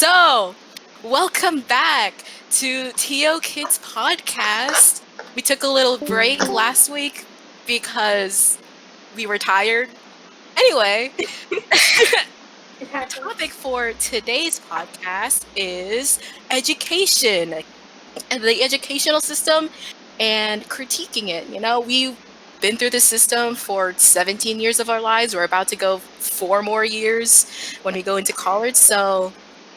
So, welcome back to ToKids Podcast. We took a little break last week because we were tired. Anyway, the topic for today's podcast is education and the educational system and critiquing it. We've been through the system for 17 years of our lives. We're about to go 4 more years when we go into college. So,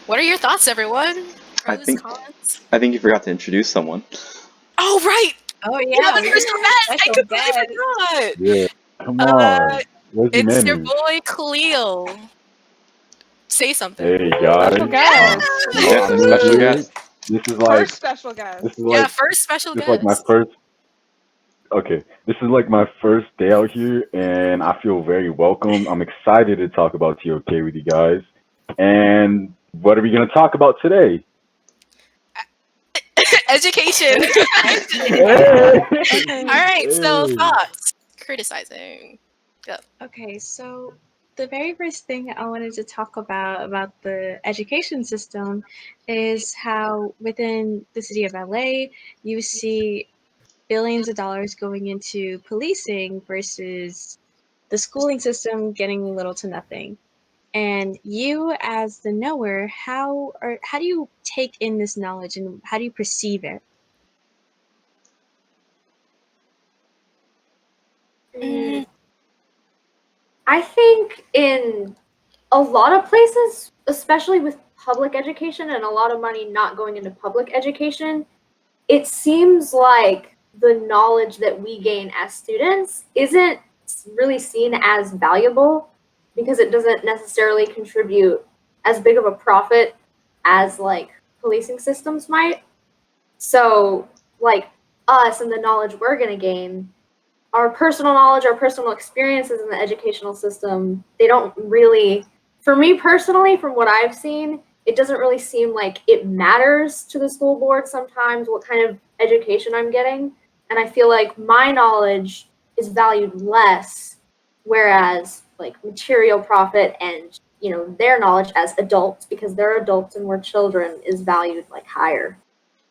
what are your thoughts, everyone? I Pros, think cons? I think you forgot to introduce someone. Oh, right! Oh We have yeah, a we special have guest! I special completely guest. forgot! Yeah, come Uh, on. Where's the it's your menu? boy, Khalil. Say something. Hey guys. Special guest. Yeah, I'm special new here. guest. This is First special guest. Yeah, first special this is like my guest. first. Okay, this is like my first day out here, and I feel very welcome. I'm excited to talk about TOK with you guys. And what are we gonna talk about today? Education. Hey! All right, so Hey. thoughts. Criticizing. Go. Okay, so the very first thing I wanted to talk about the education system is how within the city of LA you see billions of dollars going into policing versus the schooling system getting little to nothing. And you as the knower, how do you take in this knowledge and how do you perceive it? I think in a lot of places, especially with public education and a lot of money not going into public education, it seems like the knowledge that we gain as students isn't really seen as valuable because it doesn't necessarily contribute as big of a profit as like policing systems might. So like us and the knowledge we're going to gain, our personal knowledge, our personal experiences in the educational system, they don't really, for me personally, from what I've seen, it doesn't really seem like it matters to the school board sometimes what kind of education I'm getting. And I feel like my knowledge is valued less, whereas like material profit and, you know, their knowledge as adults, because they're adults and we're children, is valued like higher.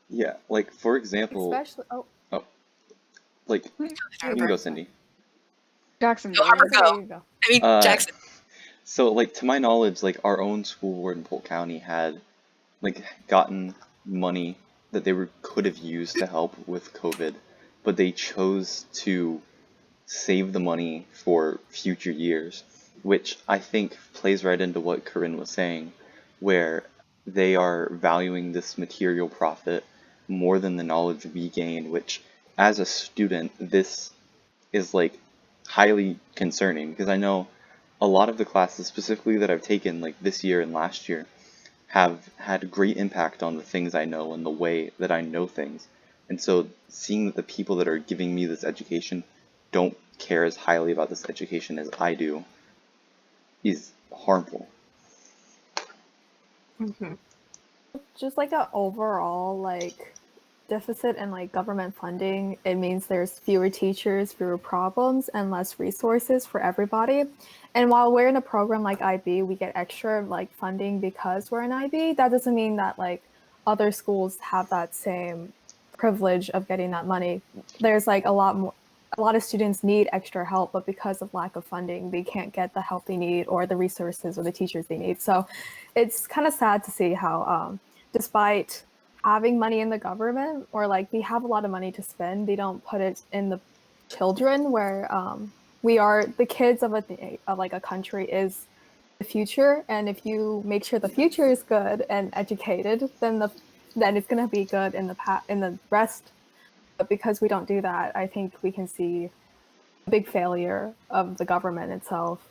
Yeah, like for example, Especially like you can go, Cindy. Jackson. Go, Harper, go. You go. I mean, Jackson. So like to my knowledge, like our own school board in Polk County had like gotten money that they could have used to help with COVID, but they chose to save the money for future years, which I think plays right into what Corinne was saying, where they are valuing this material profit more than the knowledge we gain, which as a student, this is like highly concerning because I know a lot of the classes specifically that I've taken like this year and last year have had great impact on the things I know and the way that I know things. And so seeing that the people that are giving me this education don't care as highly about this education as I do is harmful. Just like an overall like deficit in like government funding, it means there's fewer teachers, fewer problems, and less resources for everybody. And while we're in a program like IB, we get extra like funding because we're in IB. That doesn't mean that like other schools have that same privilege of getting that money. There's like a lot of students need extra help, but because of lack of funding, they can't get the help they need or the resources or the teachers they need. So it's kind of sad to see how despite having money in the government, or like we have a lot of money to spend, they don't put it in the children, where we are the kids of a country is the future, and if you make sure the future is good and educated, then it's going to be good in the rest. But because we don't do that, I think we can see a big failure of the government itself.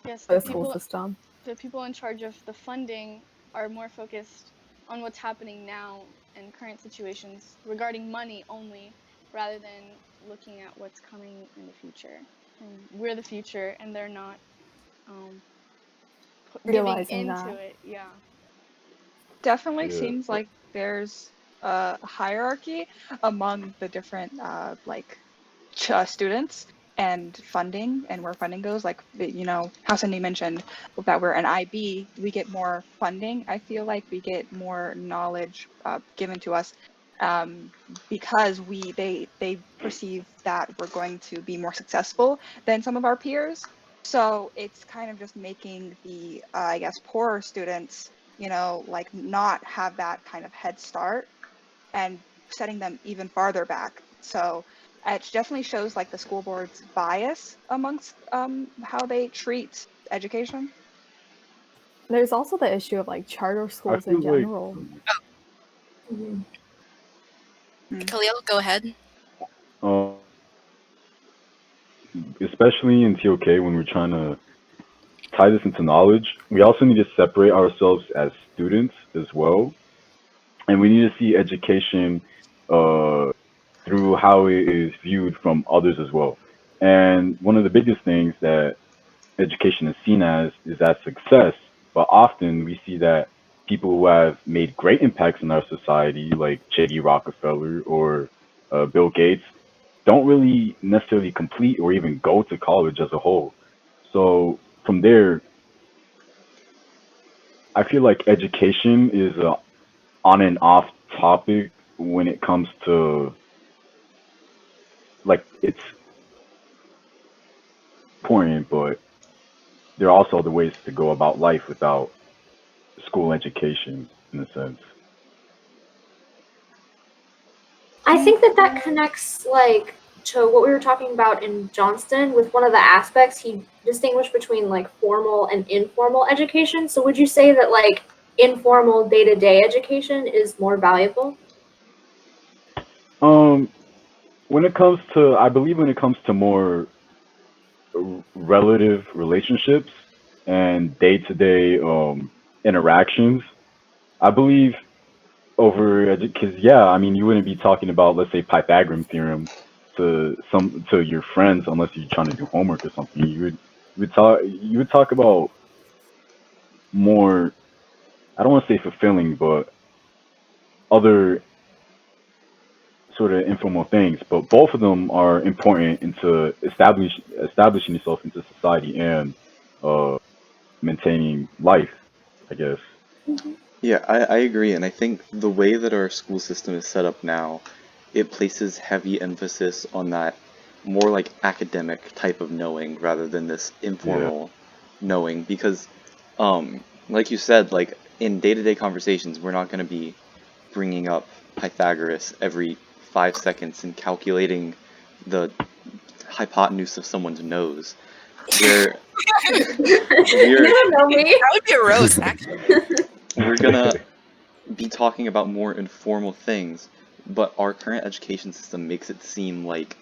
Yes, the school system. The people in charge of the funding are more focused on what's happening now and current situations regarding money only, rather than looking at what's coming in the future. And we're the future, and they're not giving Realizing into that. it. Yeah. Definitely Yeah. seems like there's a hierarchy among the different students. and funding and where funding goes, like, how Cindy mentioned that we're an IB, we get more funding. I feel like we get more knowledge given to us because they perceive that we're going to be more successful than some of our peers. So it's kind of just making the I guess poorer students, like not have that kind of head start and setting them even farther back. So it definitely shows like the school board's bias amongst how they treat education. There's also the issue of like charter I schools feel in like general. Khalil, go ahead. um, especially in TOK when we're trying to tie this into knowledge, we also need to separate ourselves as students as well, and we need to see education uh, through how it is viewed from others as well. And one of the biggest things that education is seen as is as success, but often we see that people who have made great impacts in our society, like J.D. Rockefeller or Bill Gates, don't really necessarily complete or even go to college as a whole. So from there, I feel like education is a on and off topic when it comes to like it's important, but there are also other ways to go about life without school education in a sense. I think that connects like to what we were talking about in Johnston with one of the aspects he distinguished between like formal and informal education. So would you say that like informal day-to-day education is more valuable? Um, when it comes to, I believe when it comes to more relative relationships and day-to-day interactions, I believe over because yeah, I mean you wouldn't be talking about let's say Pythagorean theorem to your friends unless you're trying to do homework or something. You would talk about more. I don't want to say fulfilling, but other sort of informal things. But both of them are important into establishing yourself into society and uh, maintaining life, I guess. Yeah, I agree, and I think the way that our school system is set up now, it places heavy emphasis on that more like academic type of knowing rather than this Yeah, informal knowing because like you said, like in day-to-day conversations, we're not going to be bringing up Pythagoras every 5 seconds and calculating the hypotenuse of someone's nose. We're You we're don't know me. That would be a roast, actually. we're gonna be talking about more informal things, but our current education system makes it seem like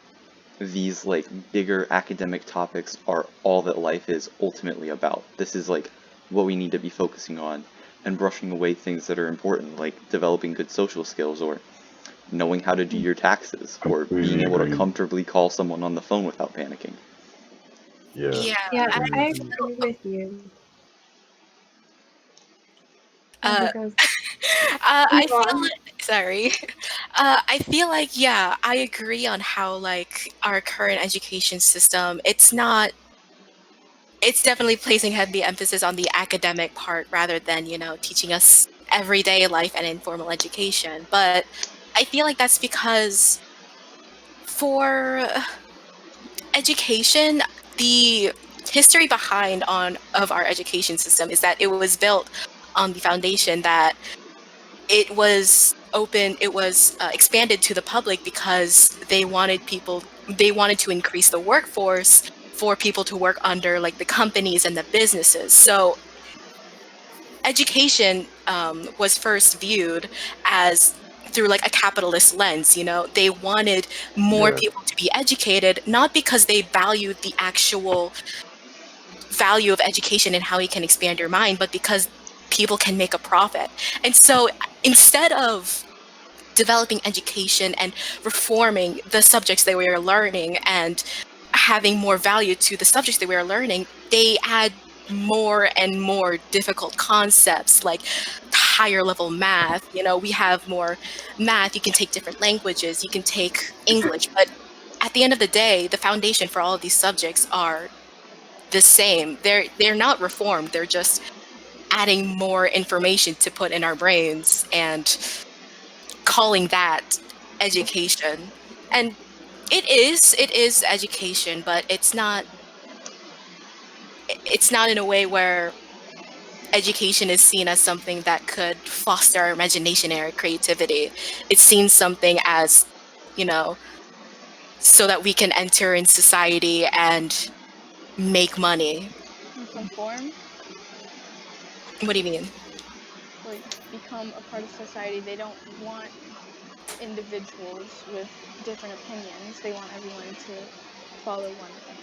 these like bigger academic topics are all that life is ultimately about. This is like what we need to be focusing on and brushing away things that are important, like developing good social skills or knowing how to do your taxes or being completely able to agree. comfortably call someone on the phone without panicking. Yeah, Yeah. Yeah, completely I agree. agree with you. Uh, Who goes? I Move feel on. like, sorry. I feel like, yeah, I agree on how like our current education system, it's definitely placing heavy emphasis on the academic part rather than, teaching us everyday life and informal education. But I feel like that's because for education, the history behind on of our education system is that it was built on the foundation that it was expanded to the public because they wanted to increase the workforce for people to work under like the companies and the businesses. So education was first viewed as through like a capitalist lens. They wanted more Yeah, people to be educated, not because they valued the actual value of education and how you can expand your mind, but because people can make a profit. And so instead of developing education and reforming the subjects that we are learning and having more value to the subjects that we are learning, they add more and more difficult concepts like higher level math. We have more math, you can take different languages, you can take English, but at the end of the day, the foundation for all of these subjects are the same. They're not reformed. They're just adding more information to put in our brains and calling that education. And it is education, but it's not in a way where education is seen as something that could foster our imagination and our creativity. It's seen something as, you know, so that we can enter in society and make money. And conform, What do you mean? like become a part of society. They don't want individuals with different opinions. They want everyone to follow one thing.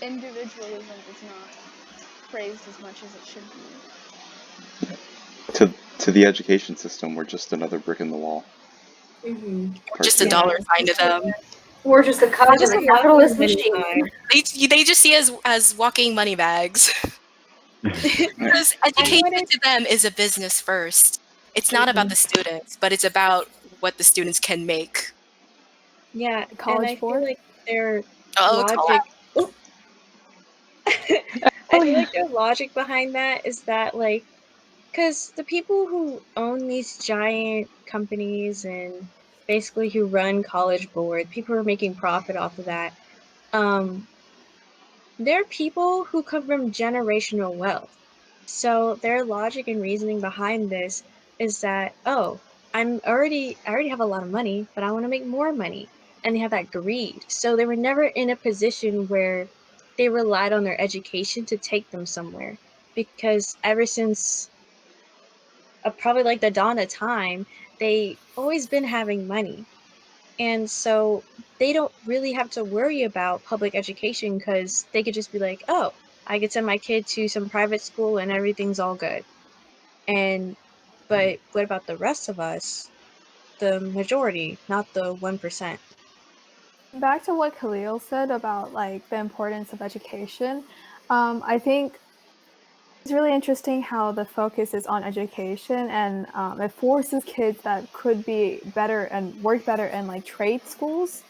Individualism is not praised as much as it should be. To the education system, we're just another brick in the wall. Mm-hmm. Just a dollar sign to them. Or just a cog Just in a a capitalist walking machine. money They just see as walking money bags. Because education to them is a business first. It's not about the students, but it's about what the students can make. Yeah, College and I board? feel like their Oh, logic. I feel like their logic behind that is that, like, because the people who own these giant companies and basically who run college board, people who are making profit off of that, um, they're people who come from generational wealth. So their logic and reasoning behind this is that, oh, I already have a lot of money, but I want to make more money. And they have that greed. So they were never in a position where they relied on their education to take them somewhere. Because ever since probably like the dawn of time, they always been having money. And so they don't really have to worry about public education because they could just be like, oh, I could send my kid to some private school and everything's all good. And but what about the rest of us? The majority, not the 1%. Back to what Khalil said about like the importance of education, I think it's really interesting how the focus is on education, and it forces kids that could be better and work better in like trade schools,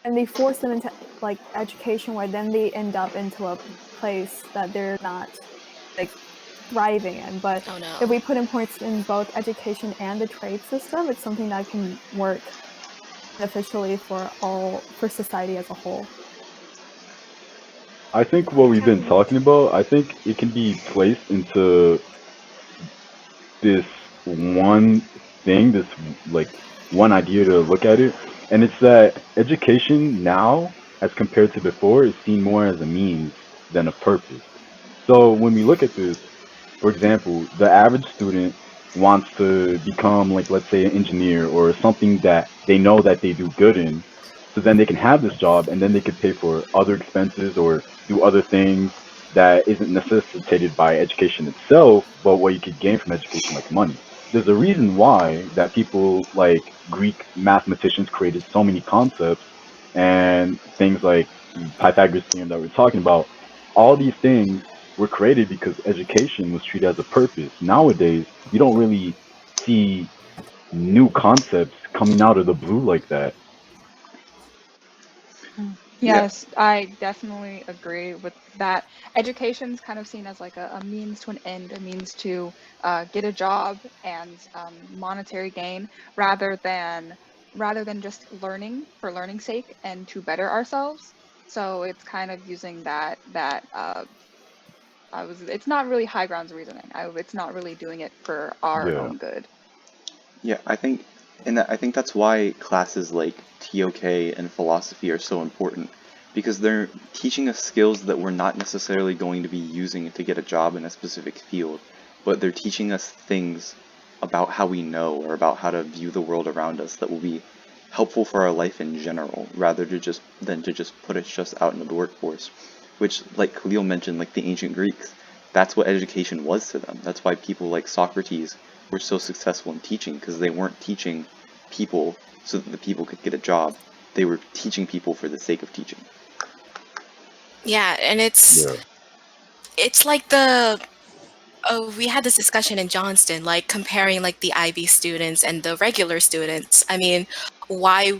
and they force them into like education where then they end up into a place that they're not like thriving in. But Oh no. if we put importance in both education and the trade system, it's something that can work beneficially for society as a whole. I think what we've been talking about, I think it can be placed into this one thing, this like one idea to look at it, and it's that education now, as compared to before, is seen more as a means than a purpose. So when we look at this, for example, the average student wants to become, like, let's say, an engineer or something that they know that they do good in, so then they can have this job and then they could pay for other expenses or do other things that isn't necessitated by education itself, but what you could gain from education, like money. There's a reason why that people like Greek mathematicians created so many concepts and things like Pythagoras theorem that we're talking about. All these things were created because education was treated as a purpose. Nowadays, you don't really see new concepts coming out of the blue like that. Yes, I definitely agree with that. Education's kind of seen as like a means to an end, a means to get a job and monetary gain, rather than just learning for learning's sake and to better ourselves. So it's kind of using it's not really high grounds reasoning. It's not really doing it for our Yeah. own good. Yeah, I think that's why classes like TOK and philosophy are so important, because they're teaching us skills that we're not necessarily going to be using to get a job in a specific field, but they're teaching us things about how we know or about how to view the world around us that will be helpful for our life in general, rather than to just put us just out into the workforce. Which, like Khalil mentioned, like the ancient Greeks, that's what education was to them. That's why people like Socrates were so successful in teaching, because they weren't teaching people so that the people could get a job. They were teaching people for the sake of teaching. Yeah, and it's like we had this discussion in Johnston, like comparing like the IB students and the regular students. I mean, why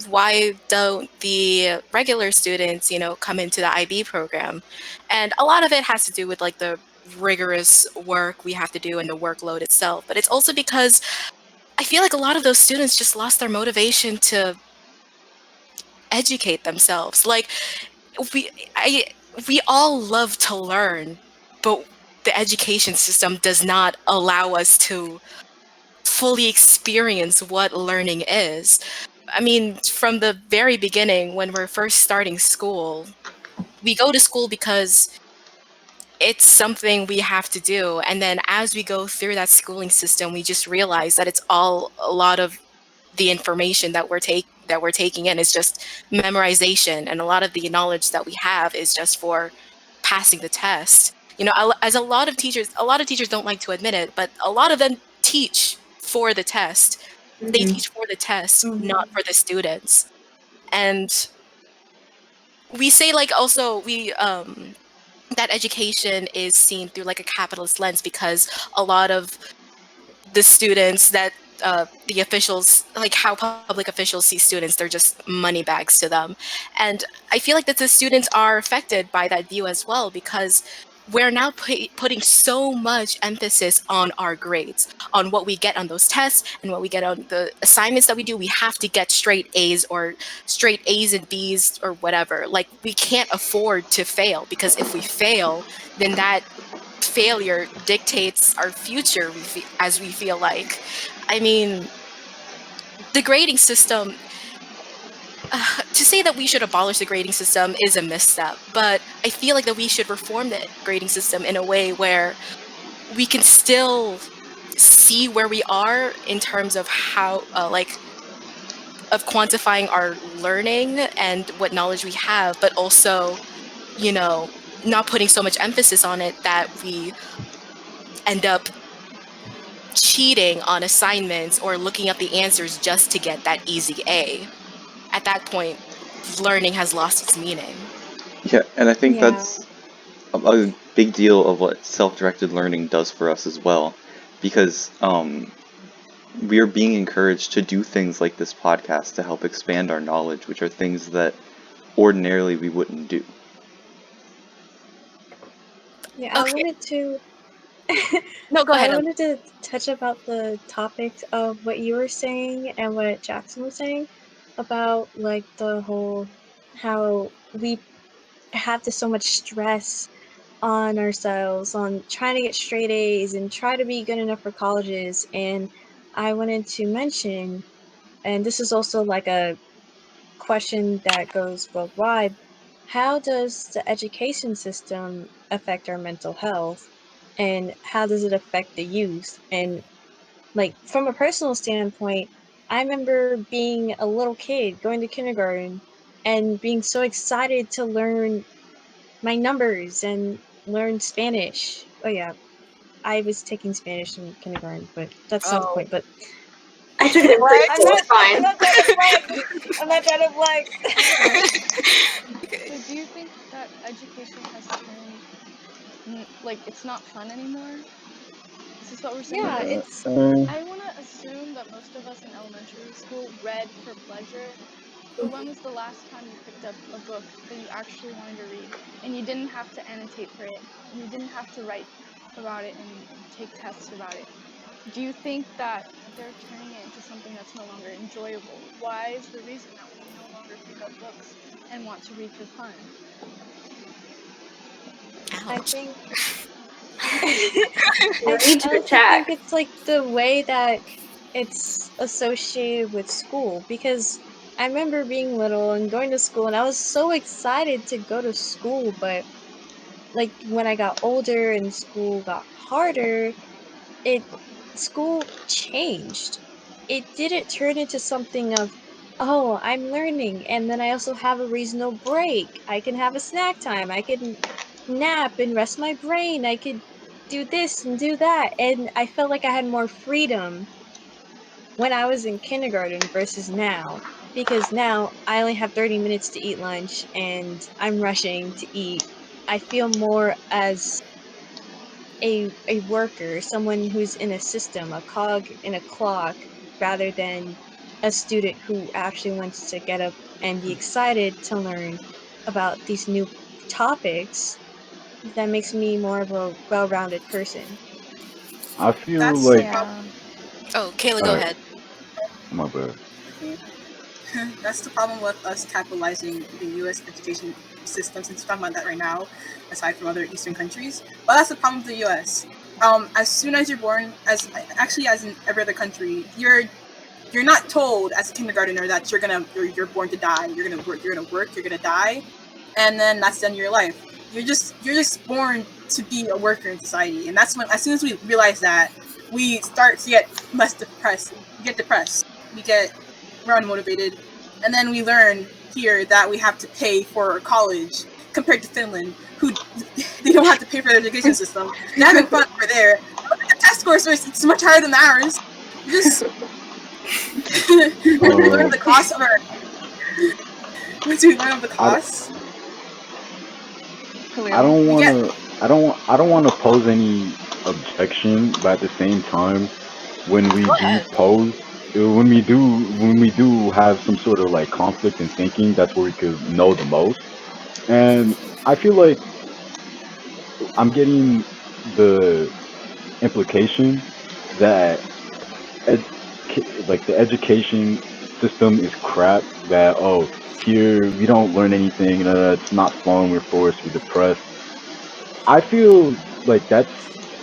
why don't the regular students, come into the IB program? And a lot of it has to do with like the rigorous work we have to do and the workload itself. But it's also because I feel like a lot of those students just lost their motivation to educate themselves. Like we I we all love to learn, but the education system does not allow us to fully experience what learning is. I mean, from the very beginning, when we're first starting school, we go to school because it's something we have to do. And then as we go through that schooling system, we just realize that it's all a lot of the information that we're taking in is just memorization, and a lot of the knowledge that we have is just for passing the test. As a lot of teachers don't like to admit it, but a lot of them teach for the test. They Mhm. teach for the test, Mhm. not for the students. And we say like also we that education is seen through like a capitalist lens because a lot of the students that the officials, like how public officials see students, they're just money bags to them. And I feel like that the students are affected by that view as well because we're now putting so much emphasis on our grades, on what we get on those tests and what we get on the assignments that we do. We have to get straight A's or straight A's and B's or whatever. Like we can't afford to fail because if we fail, then that failure dictates our future as we feel like. I mean, the grading system, to say that we should abolish the grading system is a misstep, but I feel like that we should reform the grading system in a way where we can still see where we are in terms of how, of quantifying our learning and what knowledge we have, but also, you know, not putting so much emphasis on it that we end up cheating on assignments or looking up the answers just to get that easy A. At that point, learning has lost its meaning. Yeah, and I think Yeah. that's a big deal of what self-directed learning does for us as well, because we are being encouraged to do things like this podcast to help expand our knowledge, which are things that ordinarily we wouldn't do. Yeah, I Okay, wanted to no, go I ahead. wanted to touch about the topics of what you were saying and what Jackson was saying about like the whole how we have this so much stress on ourselves on trying to get straight A's and try to be good enough for colleges. And I wanted to mention, and this is also like a question that goes worldwide, how does the education system affect our mental health? And how does it affect the youth? And like from a personal standpoint, I remember being a little kid going to kindergarten and being so excited to learn my numbers and learn Spanish. Oh yeah, I was taking Spanish in kindergarten, but that's not the Oh, point. But I took it in I'm preschool. not. It's fine. I'm not trying to flex. I'm not trying to flex. So do you think that education has turned like it's not fun anymore? Is this what we're saying? Yeah, Because it's I want to assume that most of us in elementary school read for pleasure. But when was the last time you picked up a book that you actually wanted to read and you didn't have to annotate for it and you didn't have to write about it and take tests about it? Do you think that they're turning it into something that's no longer enjoyable? Why is the reason that we no longer pick up books and want to read for fun? I ouch. think No I need to also think attack. it's like the way that it's associated with school because I remember being little and going to school and I was so excited to go to school, but like when I got older and school got harder, it school changed. It didn't turn into something of, oh, I'm learning, and then I also have a reasonable break. I can have a snack time. I can nap and rest my brain. I could do this and do that. And I felt like I had more freedom when I was in kindergarten versus now. Because now I only have 30 minutes to eat lunch and I'm rushing to eat. I feel more as a worker, someone who's in a system, a cog in a clock, rather than a student who actually wants to get up and be excited to learn about these new topics, that makes me more of a well-rounded person. I feel That's the like, problem. Yeah. Oh, Kayla, all go right, ahead. my bad. That's the problem with us capitalizing the U.S. education system, since we're talking about that right now, aside from other Eastern countries. But that's the problem with the U.S. As soon as you're born, as in every other country, you're not told as a kindergartner that you're born to die. You're gonna work. You're gonna die, and then that's the end of your life. You're just born to be a worker in society, and that's when, as soon as we realize that, we start to get less depressed. We get depressed. We're unmotivated, and then we learn here that we have to pay for college compared to Finland, who they don't have to pay for their education system. They're having fun over there. The test scores it's much higher than ours. Just once we learn Uh, the cost of our once we learn the I, costs, I Khalil. don't we want get to I don't want to pose any objection, but at the same time, when we Go do ahead. pose, when we do have some sort of like conflict in thinking, that's where we could know the most. And I feel like I'm getting the implication that like the education system is crap. That here we don't learn anything. It's not fun. We're forced. We're depressed. I feel like that's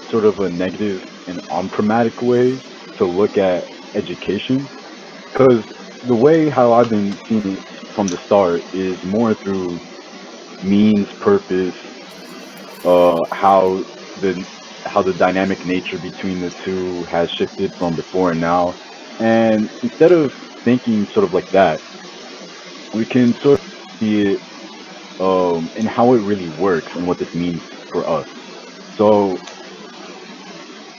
sort of a negative and unpragmatic way to look at education. Because the way how I've been seeing it from the start is more through means, purpose, how the dynamic nature between the two has shifted from before and now. And instead of thinking sort of like that, we can sort of see it in how it really works and what this means for us. So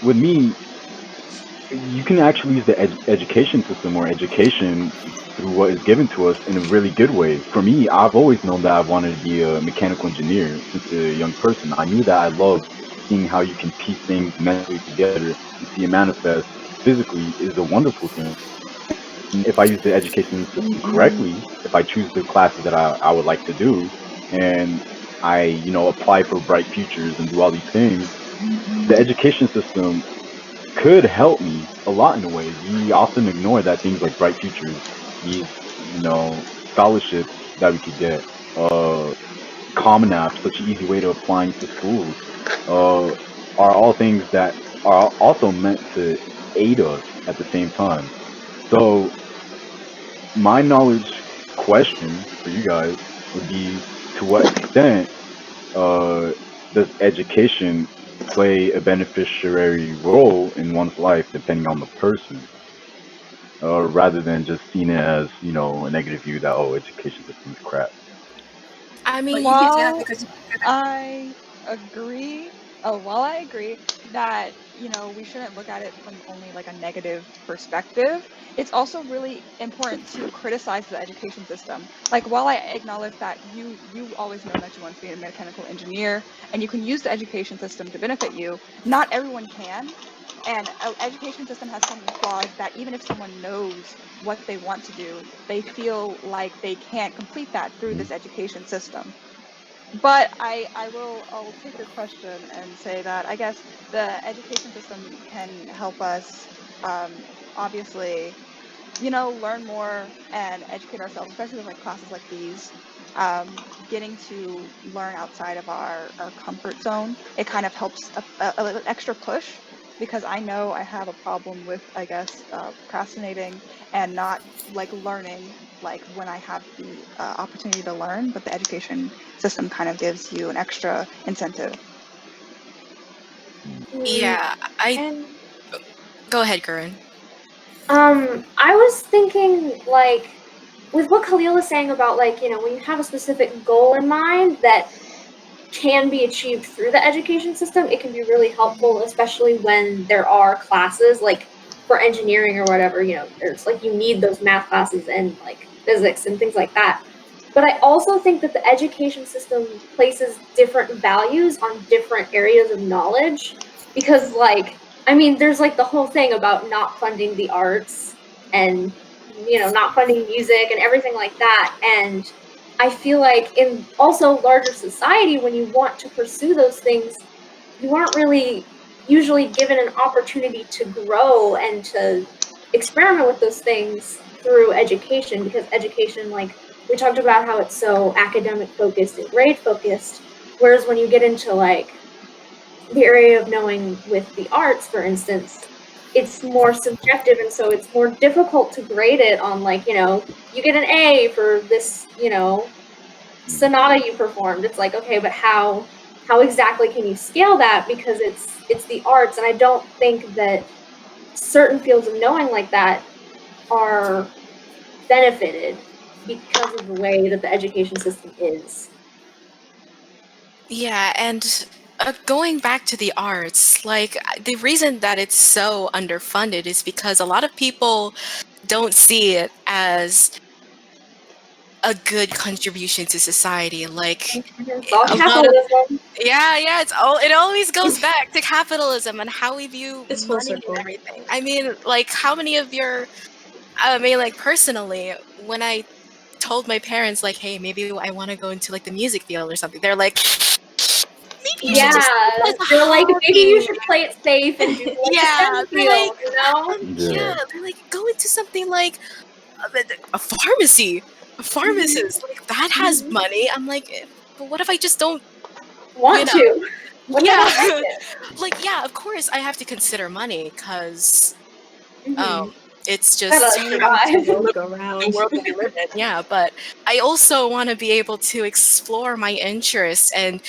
with me, you can actually use the education system or education through what is given to us in a really good way. For me, I've always known that I wanted to be a mechanical engineer since a young person. I knew that I loved seeing how you can piece things mentally together and see it manifest physically is a wonderful thing. And if I use the education system correctly, if I choose the classes that I would like to do, and I, apply for bright futures and do all these things, the education system could help me a lot in a way. We often ignore that things like bright futures, these, scholarships that we could get, Common App, such an easy way to applying to schools, uh, are all things that are also meant to aid us at the same time. So my knowledge question for you guys would be, to what extent uh, does education play a beneficiary role in one's life depending on the person, rather than just seeing it as, a negative view that, education system is crap. I but mean, you can't say that While because I agree, while I agree that, we shouldn't look at it from only like a negative perspective, it's also really important to criticize the education system. Like, while I acknowledge that you always know that you want to be a mechanical engineer and you can use the education system to benefit you, not everyone can. And education system has so many flaws that even if someone knows what they want to do, they feel like they can't complete that through this education system. But I'll take your question and say that I guess the education system can help us, obviously, learn more and educate ourselves, especially with like classes like these. Getting to learn outside of our comfort zone, it kind of helps a little extra push, because I know I have a problem with, I guess, procrastinating and not like learning like when I have the opportunity to learn, but the education system kind of gives you an extra incentive. yeah, I And go ahead, Gurren. I was thinking, like, with what Khalil was saying about, like, when you have a specific goal in mind that can be achieved through the education system, it can be really helpful, especially when there are classes, like, for engineering or whatever, there's, like, you need those math classes and, like, physics and things like that. But I also think that the education system places different values on different areas of knowledge because, like, I mean, there's like the whole thing about not funding the arts and not funding music and everything like that. And I feel like in also larger society, when you want to pursue those things, you aren't really usually given an opportunity to grow and to experiment with those things through education, because education, like we talked about how it's so academic focused and grade focused, whereas when you get into like the area of knowing with the arts, for instance, it's more subjective, and so it's more difficult to grade it on like, you get an A for this, sonata you performed. It's like, okay, but how exactly can you scale that, because it's the arts. And I don't think that certain fields of knowing like that are benefited because of the way that the education system is. Yeah, and going back to the arts, like the reason that it's so underfunded is because a lot of people don't see it as a good contribution to society. Like It's all a lot of capitalism. yeah, it always goes back to capitalism and how we view It's full money and circle. everything. I mean, like how many of like personally, when I told my parents like, hey, maybe I want to go into like the music field or something, they're like, maybe you should just do it as a They're like, maybe you hobby. should play it safe and do like Yeah, a STEM they're like, field, yeah, they're like, go into something like a pharmacy, a pharmacist, like that has money. I'm like, but what if I just don't, Want to? What if I yeah, don't like it? like yeah, of course I have to consider money because Mhm. it's Gotta just survive. World go the round. world that we live in. Yeah, but I also want to be able to explore my interests, and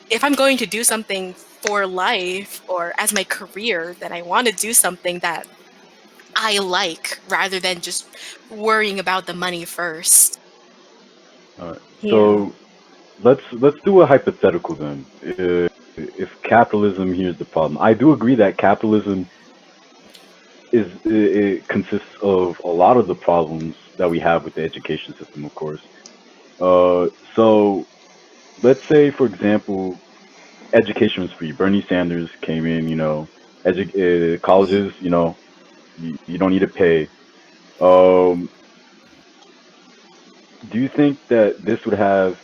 if I'm going to do something for life or as my career, then I want to do something that I like rather than just worrying about the money first. All right. Yeah. So let's do a hypothetical then. If capitalism, here's the problem. I do agree that capitalism it consists of a lot of the problems that we have with the education system, of course. So let's say, for example, education was free. Bernie Sanders came in, colleges, you don't need to pay. Um, do you think that this would have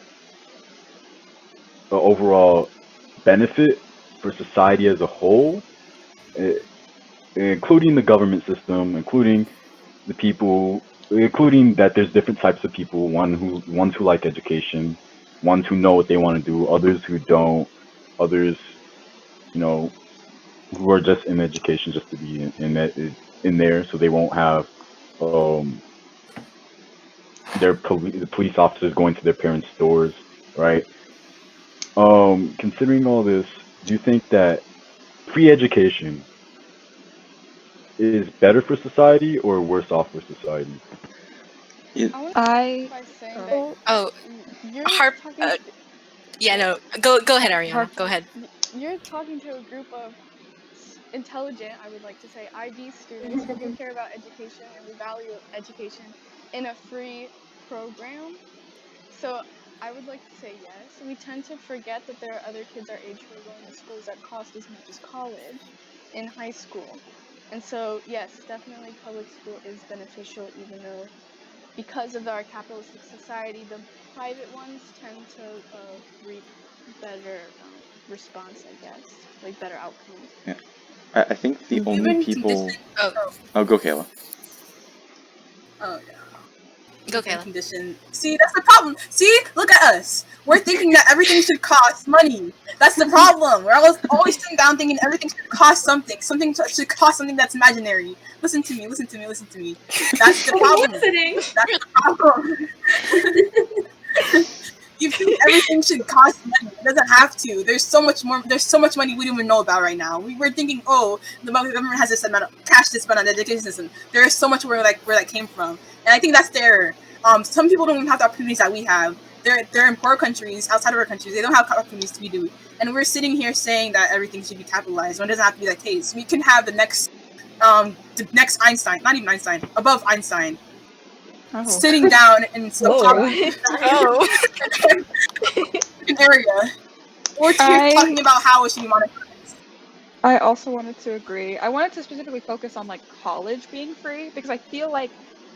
an overall benefit for society as a whole, eh, including the government system, including the people, including that there's different types of people, ones who like education, ones who know what they want to do, others who don't, others, you know, who are just in education just to be in there, so they won't have um, the police officers going to their parents' stores, right? Considering all this, do you think that free education is better for society or worse off for society? I want to I start by saying that Well, Oh, you're Harp. talking. Yeah, no. Go ahead, Ariana. Go ahead. You're talking to a group of intelligent, I would like to say, IB students who do care about education and we value education in a free program. So I would like to say yes. We tend to forget that there are other kids our age who are going to schools that cost as much as college in high school. And so, yes, definitely public school is beneficial, even though because of our capitalistic society, the private ones tend to reap better response, I guess, like better outcomes. Yeah. I think the only Human people. condition. Oh, go, Kayla. Oh yeah. Go, Human Kayla. condition. See, that's the problem. See, look at us. We're thinking that everything should cost money. That's the problem. We're always sitting down thinking everything should cost something. Something should cost something that's imaginary. Listen to me. Listen to me. Listen to me. That's the problem. Listening. That's the problem. You think everything should cost money. It doesn't have to. There's so much more. There's so much money we don't even know about right now. We're thinking, oh, the government has this amount of cash to spend on the education system. There is so much where that came from, and I think that's the error. Some people don't even have the opportunities that we have. They're in poor countries, outside of our countries. They don't have opportunities we do, and we're sitting here saying that everything should be capitalized when it doesn't have to be the case. We can have the next Einstein, not even Einstein, above Einstein, sitting down in some Oh. an area. We're here talking about how it should be monetized. I also wanted to agree. I wanted to specifically focus on like college being free because I feel like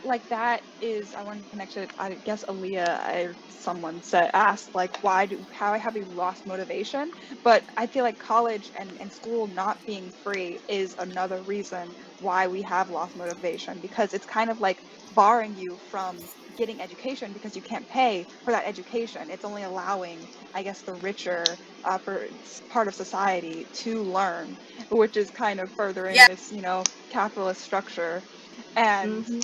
like that is, I want to connect it. I guess Aaliyah or someone asked like, how have we lost motivation? But I feel like college and school not being free is another reason why we have lost motivation, because it's kind of like barring you from getting education because you can't pay for that education. It's only allowing, I guess, the richer part of society to learn, which is kind of furthering Yeah. this, capitalist structure. And Mhm.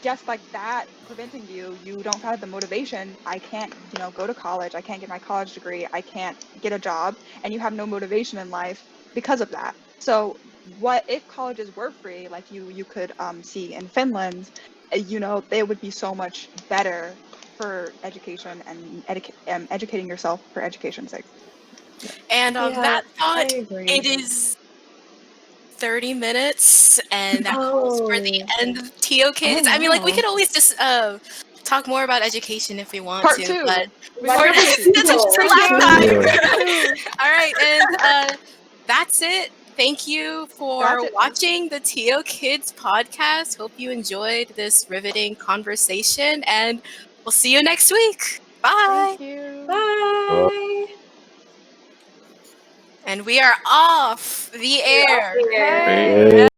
just like that, preventing you don't have the motivation. I can't, go to college. I can't get my college degree. I can't get a job, and you have no motivation in life because of that. So what if colleges were free, like you could see in Finland? They would be so much better for education and educating yourself for education's sake. And on Yeah, that I thought, agree. it is 30 minutes, and that calls for the Oh. end of TO Kids. Oh, I mean, like, we wow. could always just talk more about education if we want Part to, two. but We Let's got for have a part two. that's just sequel. for last time. Yeah. All right, and that's it. Thank you for That's it. watching the TO Kids podcast. Hope you enjoyed this riveting conversation, and we'll see you next week. Bye. Thank you. Bye. And we are off the air. Here. Hey. Hey.